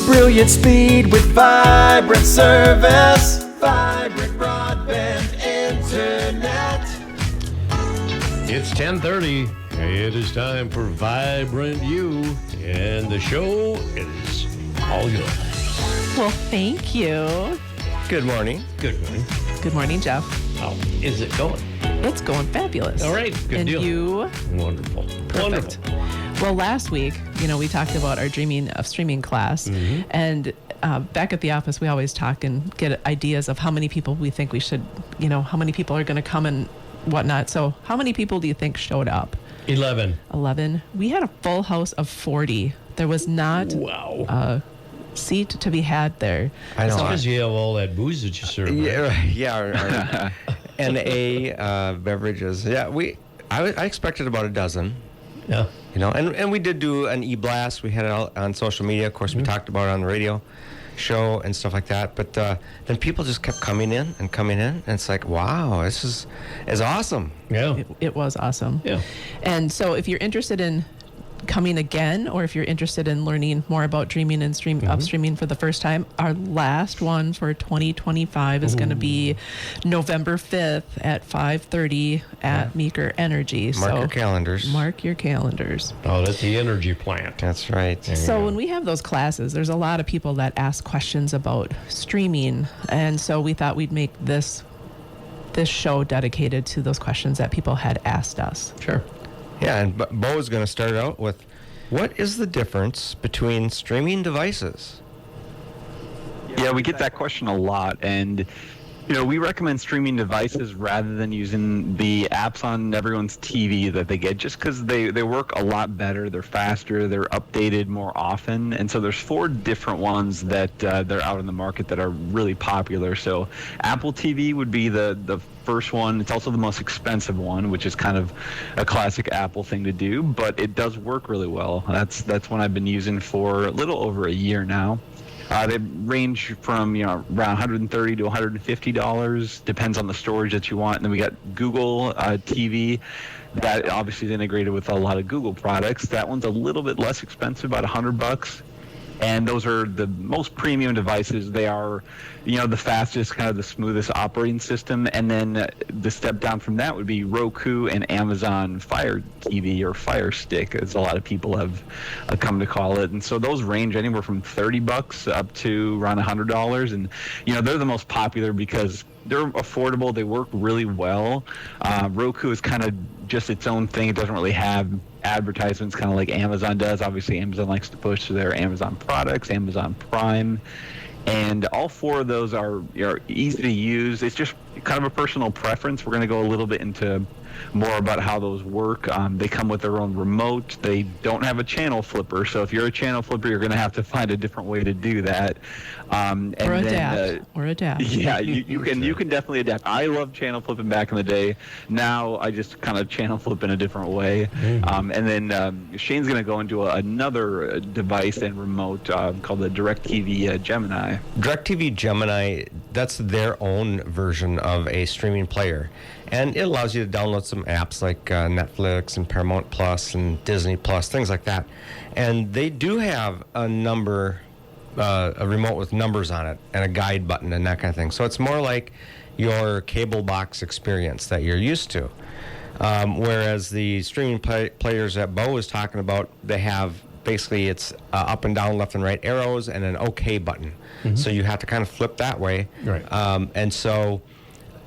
Brilliant speed with vibrant service. Vibrant broadband internet. It's 10:30. It is time for Vibrant You, and the show is all yours. Well, thank you. Good morning. Good morning. Good morning, Jeff. How is it going? It's going fabulous. All right, good and deal. You? Wonderful. Perfect. Wonderful. Well, last week, we talked about our dreaming of streaming class, and back at the office, we always talk and get ideas of how many people we think we should, how many people are going to come and whatnot. So how many people do you think showed up? 11. 11. We had a full house of 40. There was not a seat to be had there. I know. Because you have all that booze that you serve. Yeah. NA beverages. Yeah, I expected about a dozen. Yeah. And we did do an e-blast. We had it out on social media. Of course, we talked about it on the radio show and stuff like that. But then people just kept coming in. And it's like, wow, this is awesome. Yeah. It was awesome. Yeah. And so if you're interested in coming again, or if you're interested in learning more about dreaming and streaming for the first time, our last one for 2025 is going to be November 5th at 5:30 at Meeker Energy. Mark your calendars. Mark your calendars. Oh, that's the energy plant. That's right. So when we have those classes, there's a lot of people that ask questions about streaming, and so we thought we'd make this show dedicated to those questions that people had asked us. Sure. Yeah, and Bo is going to start out with, what is the difference between streaming devices? Yeah, we get that question a lot, and we recommend streaming devices rather than using the apps on everyone's TV that they get, just because they work a lot better, they're faster, they're updated more often, and so there's 4 different ones that they're out in the market that are really popular. So Apple TV would be the first one. It's also the most expensive one, which is kind of a classic Apple thing to do, but it does work really well. That's one I've been using for a little over a year now. They range from around $130 to $150, depends on the storage that you want. And then we got Google TV. That obviously is integrated with a lot of Google products. That one's a little bit less expensive, about $100. And those are the most premium devices. They are, the fastest, kind of the smoothest operating system. And then the step down from that would be Roku and Amazon Fire TV, or Fire Stick, as a lot of people have come to call it. And so those range anywhere from $30 up to around $100. And, they're the most popular because they're affordable. They work really well. Roku is kind of just its own thing. It doesn't really have advertisements, kind of like Amazon does. Obviously, Amazon likes to push their Amazon products, Amazon Prime, and all 4 of those are easy to use. It's just kind of a personal preference. We're going to go a little bit into more about how those work. They come with their own remote. They don't have a channel flipper, so if you're a channel flipper, you're going to have to find a different way to do that. Or adapt. Yeah, you can definitely adapt. I love channel flipping back in the day. Now I just kind of channel flip in a different way. And then Shane's going to go into another device and remote called the DirecTV Gemini. DirecTV Gemini, that's their own version of a streaming player. And it allows you to download some apps like Netflix and Paramount Plus and Disney Plus, things like that. And they do have a remote with numbers on it and a guide button and that kind of thing. So it's more like your cable box experience that you're used to. Whereas the streaming players that Bo was talking about, they have basically it's up and down, left and right arrows and an OK button. So you have to kind of flip that way. Right. And so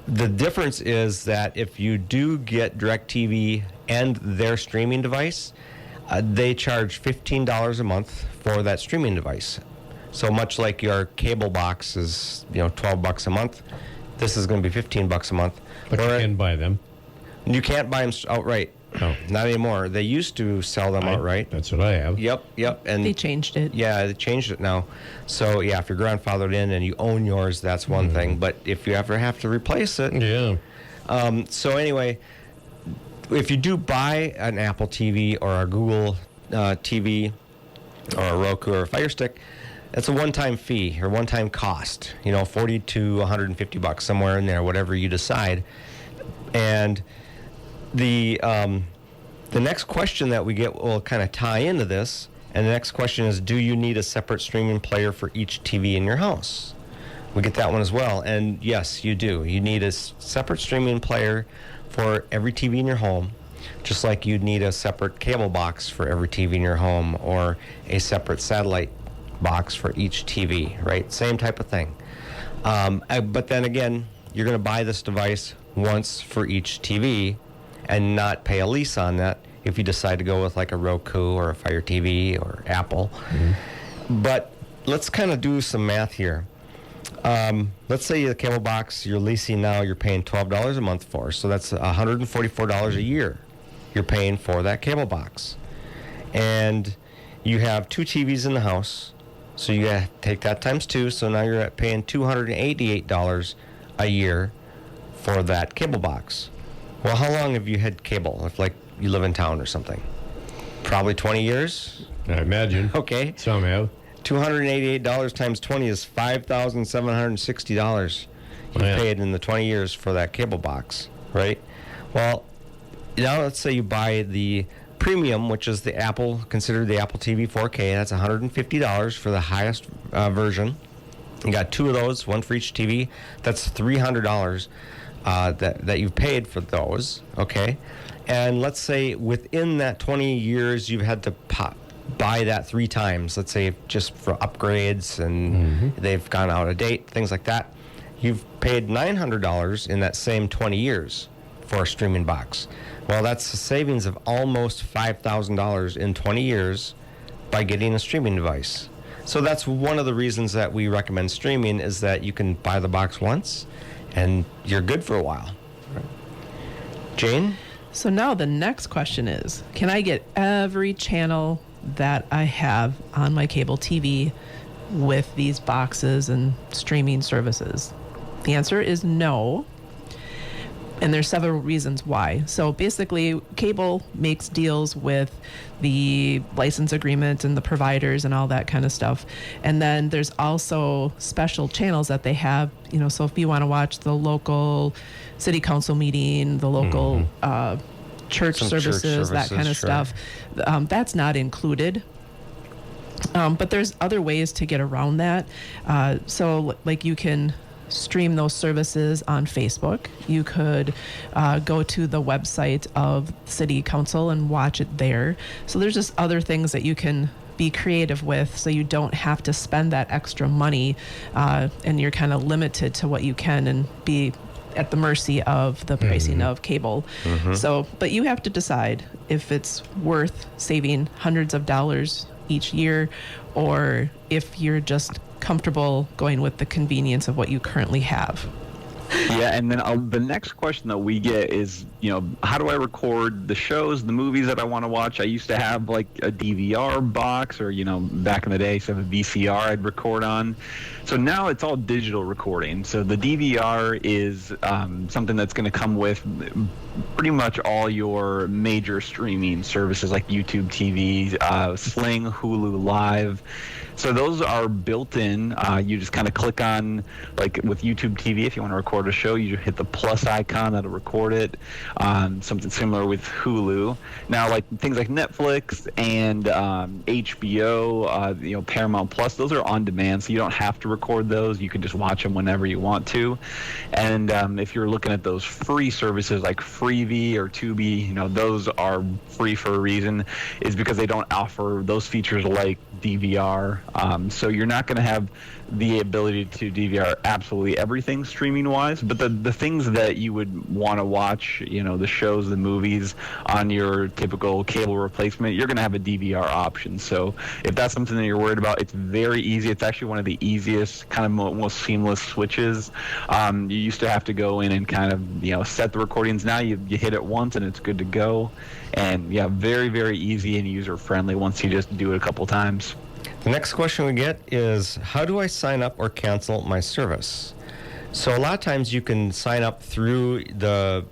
the difference is that if you do get DirecTV and their streaming device, they charge $15 a month for that streaming device. So much like your cable box is, $12 a month, this is going to be $15 a month. But you can buy them. You can't buy them outright. No. Not anymore. They used to sell them outright. That's what I have. Yep. And they changed it. Yeah, they changed it now. So, yeah, if you're grandfathered in and you own yours, that's one thing. But if you ever have to replace it. Yeah. So, anyway, if you do buy an Apple TV or a Google TV or a Roku or a Fire Stick, it's a one-time fee or one-time cost, $40 to $150, somewhere in there, whatever you decide. And the next question that we get will kind of tie into this, And the next question is, do you need a separate streaming player for each TV in your house? We get that one as well. And yes, you do. You need a separate streaming player for every TV in your home, just like you'd need a separate cable box for every TV in your home or a separate satellite box for each TV, right? Same type of thing. But then again, you're going to buy this device once for each TV and not pay a lease on that if you decide to go with like a Roku or a FireTV or Apple. But let's kind of do some math here. Let's say the cable box you're leasing now, you're paying $12 a month for. So that's $144 a year you're paying for that cable box. And you have 2 TVs in the house. So you got to take that times 2. So now you're paying $288 a year for that cable box. Well, how long have you had cable? If like you live in town or something? Probably 20 years? I imagine. Okay. Some have. $288 times 20 is $5,760 you paid in the 20 years for that cable box, right? Well, now let's say you buy the premium, which is the Apple, considered the Apple TV 4K. That's $150 for the highest version. You got 2 of those, one for each TV. That's $300 that you've paid for those, okay? And let's say within that 20 years, you've had to buy that 3 times, let's say just for upgrades and they've gone out of date, things like that. You've paid $900 in that same 20 years for a streaming box. Well, that's a savings of almost $5,000 in 20 years by getting a streaming device. So that's one of the reasons that we recommend streaming, is that you can buy the box once and you're good for a while. Jane? So now the next question is, can I get every channel that I have on my cable TV with these boxes and streaming services? The answer is no. And there's several reasons why. So basically, cable makes deals with the license agreement and the providers and all that kind of stuff. And then there's also special channels that they have, so if you want to watch the local city council meeting, the local church services, that kind of stuff, that's not included. But there's other ways to get around that. So like you can stream those services on Facebook. You could go to the website of city council and watch it there. So there's just other things that you can be creative with, so you don't have to spend that extra money and you're kind of limited to what you can and be at the mercy of the pricing of cable. So, but you have to decide if it's worth saving hundreds of dollars each year, or if you're just comfortable going with the convenience of what you currently have. Yeah, and then the next question that we get is, how do I record the shows, the movies that I want to watch? I used to have like a DVR box, or back in the day, so a VCR I'd record on. So now it's all digital recording. So the DVR is something that's going to come with pretty much all your major streaming services like YouTube TV, Sling, Hulu Live. So those are built in. You just kind of click on, like with YouTube TV, if you want to record a show, you hit the plus icon, that'll record it. Something similar with Hulu. Now, like things like Netflix and HBO, Paramount Plus, those are on demand, so you don't have to record those. You can just watch them whenever you want to. And if you're looking at those free services like Freevee or Tubi, those are free for a reason, is because they don't offer those features like DVR. So you're not going to have the ability to DVR absolutely everything streaming wise, but the things that you would want to watch, the shows, the movies on your typical cable replacement, you're going to have a DVR option. So if that's something that you're worried about, it's very easy. It's actually one of the easiest, kind of most seamless switches. You used to have to go in and kind of, set the recordings. Now you hit it once and it's good to go. And yeah, very, very easy and user friendly once you just do it a couple times. The next question we get is, how do I sign up or cancel my service? So a lot of times you can sign up through the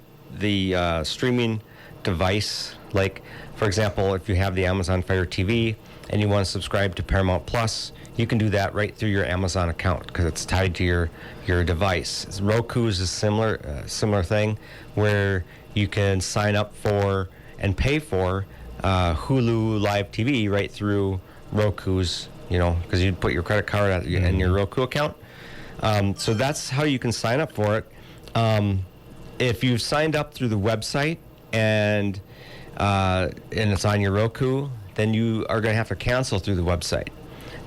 streaming device. Like, for example, if you have the Amazon Fire TV and you want to subscribe to Paramount Plus, you can do that right through your Amazon account because it's tied to your device. Roku is a similar thing where you can sign up for and pay for Hulu Live TV right through Roku's, because you'd put your credit card in your Roku account. So that's how you can sign up for it. If you've signed up through the website and it's on your Roku, then you are going to have to cancel through the website.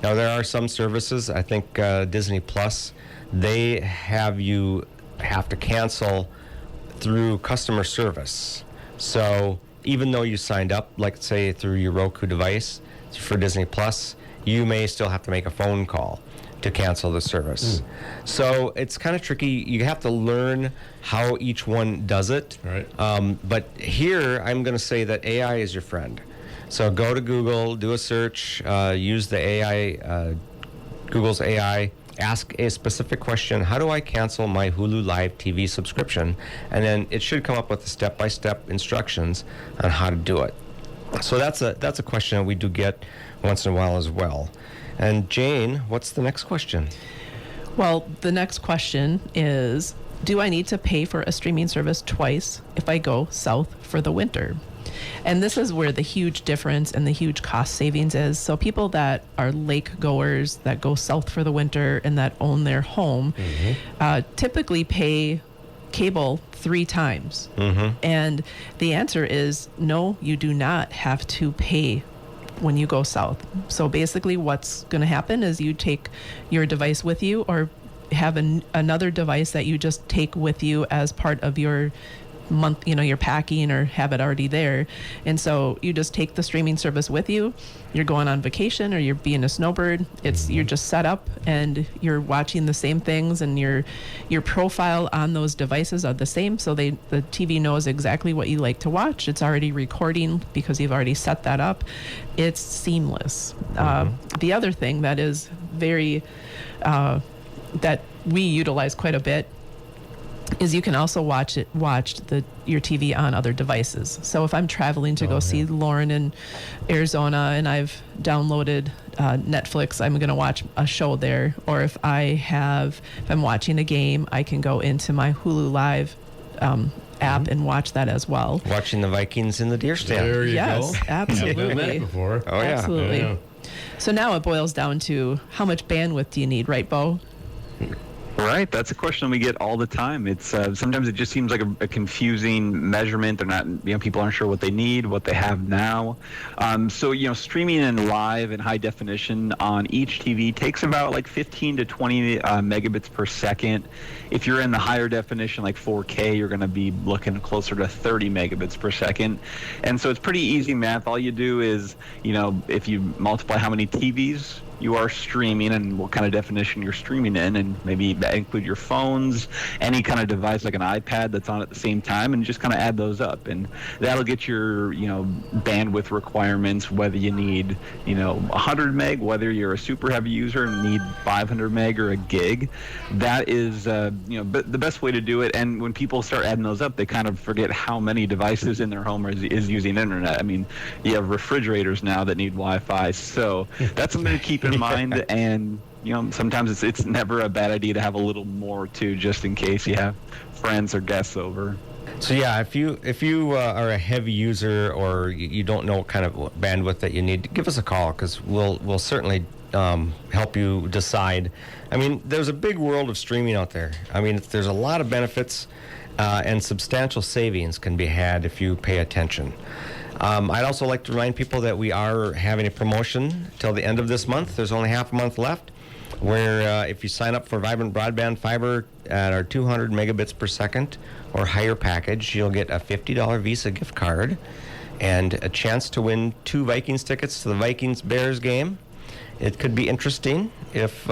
Now, there are some services, I think Disney Plus, they have you have to cancel through customer service. So even though you signed up, like say through your Roku device for Disney Plus, you may still have to make a phone call to cancel the service. So it's kind of tricky. You have to learn how each one does it. Right. But here, I'm going to say that AI is your friend. So go to Google, do a search, use the AI, Google's AI, ask a specific question: how do I cancel my Hulu Live TV subscription? And then it should come up with the step-by-step instructions on how to do it. So that's a question that we do get once in a while as well. And Jane, what's the next question? Well, the next question is, do I need to pay for a streaming service twice if I go south for the winter? And this is where the huge difference and the huge cost savings is. So people that are lake goers that go south for the winter and that own their home typically pay cable 3 times. And the answer is no, you do not have to pay when you go south. So basically what's going to happen is you take your device with you, or have another device that you just take with you as part of your month, you're packing, or have it already there. And so you just take the streaming service with you. You're going on vacation, or you're being a snowbird. You're just set up and you're watching the same things, and your profile on those devices are the same. So the TV knows exactly what you like to watch. It's already recording because you've already set that up. It's seamless. The other thing that is very that we utilize quite a bit is you can also watch your TV on other devices. So if I'm traveling to go see Lauren in Arizona and I've downloaded Netflix, I'm going to watch a show there. Or if I'm watching a game, I can go into my Hulu Live app and watch that as well. Watching the Vikings in the deer stand. There you go. Yes, absolutely. I've done that before. Oh, yeah. Absolutely. Yeah. So now it boils down to how much bandwidth do you need, right, Bo? Right, that's a question we get all the time. It's sometimes it just seems like a confusing measurement. They're not, people aren't sure what they need, what they have now. So streaming in live and high definition on each TV takes about like 15 to 20 megabits per second. If you're in the higher definition, like 4K, you're going to be looking closer to 30 megabits per second. And so it's pretty easy math. All you do is, if you multiply how many TVs you are streaming and what kind of definition you're streaming in, and maybe include your phones, any kind of device like an iPad that's on at the same time, and just kind of add those up, and that'll get your bandwidth requirements, whether you need 100 meg, whether you're a super heavy user and need 500 meg or a gig. That is the best way to do it. And when people start adding those up, they kind of forget how many devices in their home is using internet. I mean, you have refrigerators now that need Wi-Fi, so that's something to keep in mind. And sometimes it's never a bad idea to have a little more too, just in case you have friends or guests over. So yeah, if you are a heavy user, or you don't know what kind of bandwidth that you need, give us a call, because we'll certainly help you decide. I mean, there's a big world of streaming out there. I mean, there's a lot of benefits, and substantial savings can be had if you pay attention. I'd also like to remind people that we are having a promotion till the end of this month. There's only half a month left, where if you sign up for Vibrant Broadband Fiber at our 200 megabits per second or higher package, you'll get a $50 Visa gift card and a chance to win 2 Vikings tickets to the Vikings-Bears game. It could be interesting if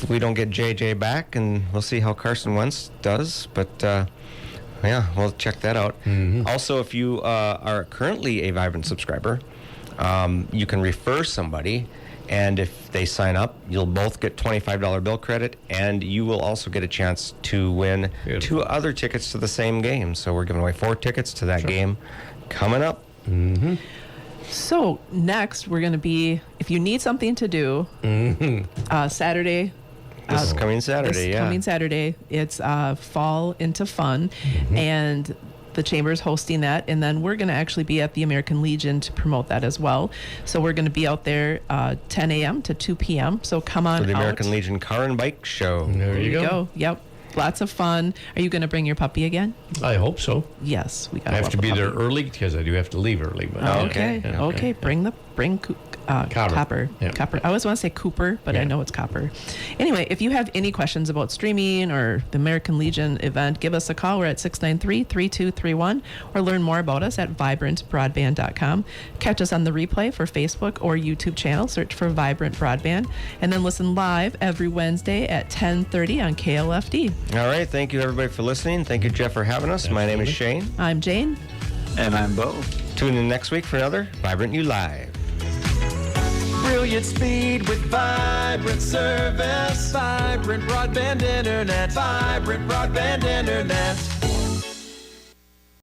we don't get JJ back, and we'll see how Carson Wentz does, but yeah, we'll check that out. Also, if you are currently a Vibrant subscriber, you can refer somebody, and if they sign up, you'll both get $25 bill credit, and you will also get a chance to win 2 other tickets to the same game. So we're giving away 4 tickets to that game coming up. So next, we're going to be, if you need something to do, Saturday. This is coming Saturday, Coming Saturday. It's Fall into Fun. And the Chamber's hosting that, and then we're going to actually be at the American Legion to promote that as well. So we're going to be out there 10 a.m. to 2 p.m. So come on For the out. American Legion Car and Bike Show. There you go. Yep. Lots of fun. Are you going to bring your puppy again? I hope so. Yes, we got. I have to be there early because I do have to leave early. But Okay. Okay. Bring Copper. Yeah. Copper. I always want to say Cooper, but I Yeah. know it's Copper. Anyway, if you have any questions about streaming or the American Legion event, give us a call. We're at 693-3231, or learn more about us at vibrantbroadband.com. Catch us on the replay for Facebook or YouTube channel. Search for Vibrant Broadband, and then listen live every Wednesday at 10:30 on KLFD. All right. Thank you, everybody, for listening. Thank you, Jeff, for having us. My name is Shane. I'm Jane. And I'm Bo. Tune in next week for another Vibrant You Live. Brilliant speed with vibrant service. Vibrant broadband internet. Vibrant broadband internet.